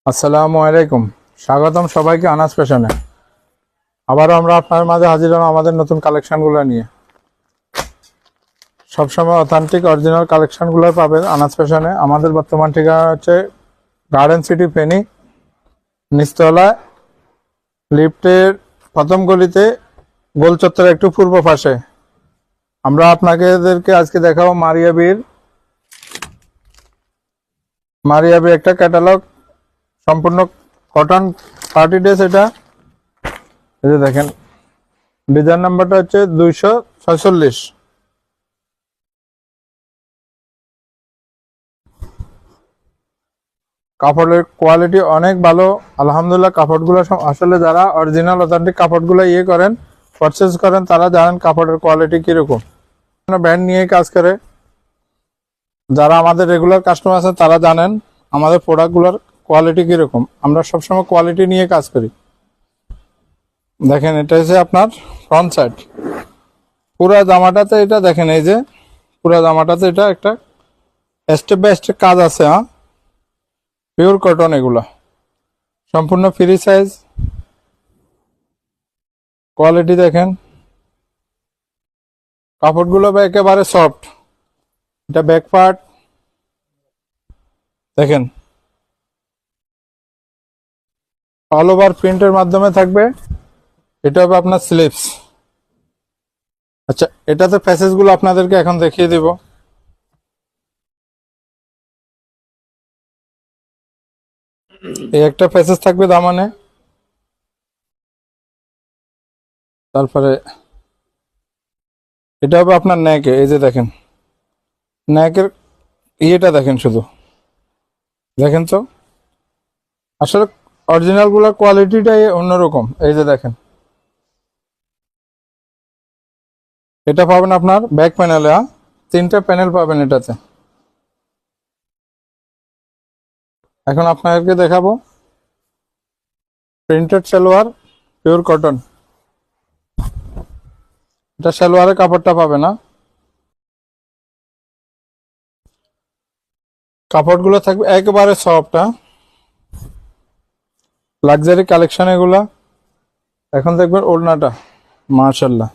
আসসালামু আলাইকুম, স্বাগতম সবাইকে আনাজ ফ্যাশনে। আবারও আমরা আপনার মাঝে হাজির হলাম আমাদের নতুন কালেকশনগুলো নিয়ে। সবসময় অথেন্টিক অরিজিনাল কালেকশনগুলো পাবেন আনাজ ফ্যাশনে। আমাদের বর্তমান ঠিকানা হচ্ছে গার্ডেন সিটি ফেনী, নিচতলা, লিফটের প্রথম গলিতে, গোল চত্বরের একটু পূর্ব পাশে। আমরা আপনাদেরকে আজকে দেখাবো মারিয়াবির একটা ক্যাটালগ, সম্পূর্ণ কটন পার্টি ড্রেস। এটা এই যে দেখেন, ডিজাইন নাম্বারটা হচ্ছে 246। কাপড়ের কোয়ালিটি অনেক ভালো আলহামদুলিল্লাহ। কাপড়গুলো আসলে যারা অরিজিনাল অথেন্টিক কাপড়গুলো করেন, পারচেজ করেন, তারা জানেন কাপড়ের কোয়ালিটি কিরকম। ব্র্যান্ড নিয়ে কাজ করে, যারা আমাদের রেগুলার কাস্টমার আছেন তারা জানেন আমাদের প্রোডাক্টগুলোর কোয়ালিটি কিরকম। আমরা সবসময় কোয়ালিটি নিয়ে কাজ করি। দেখেন, এটা হচ্ছে আপনার ফ্রন্ট সাইড। পুরা জামাটাতে এটা দেখেন, এই যে পুরা জামাটাতে এটা একটা স্টেপ বাই স্টেপ কাজ আছে। পিওর কটন, এগুলা সম্পূর্ণ ফ্রি সাইজ। কোয়ালিটি দেখেন, কাপড়গুলো একেবারে সফট। এটা ব্যাক পার্ট দেখেন, অল ওভার প্রিন্টের মাধ্যমে থাকবে। এটা হবে আপনার স্লিভস। আচ্ছা, এটাতে প্যাসেজ গুলো আপনাদেরকে এখন দেখিয়ে দেব। এই একটা প্যাসেজ থাকবে দামানে, তারপরে এটা হবে আপনার নেকে। এই যে দেখেন, নেকের ইয়েটা দেখেন, শুধু দেখেন তো। আসলে অরিজিনাল গুলোর কোয়ালিটিটাই অন্যরকম। এই যে দেখেন, এটা পাবেন আপনার ব্যাক প্যানেলে। তিনটা প্যানেল পাবেন এটাতে। এখন আপনাদেরকে দেখাবো প্রিন্টেড সালোয়ার, পিওর কটন। এটা সালোয়ারের কাপড়টা পাবে না, কাপড়গুলো থাকবে একেবারে সফট। লাক্সারি কালেকশন এগুলা। এখন দেখবেন ওড়নাটা, মাশাআল্লাহ।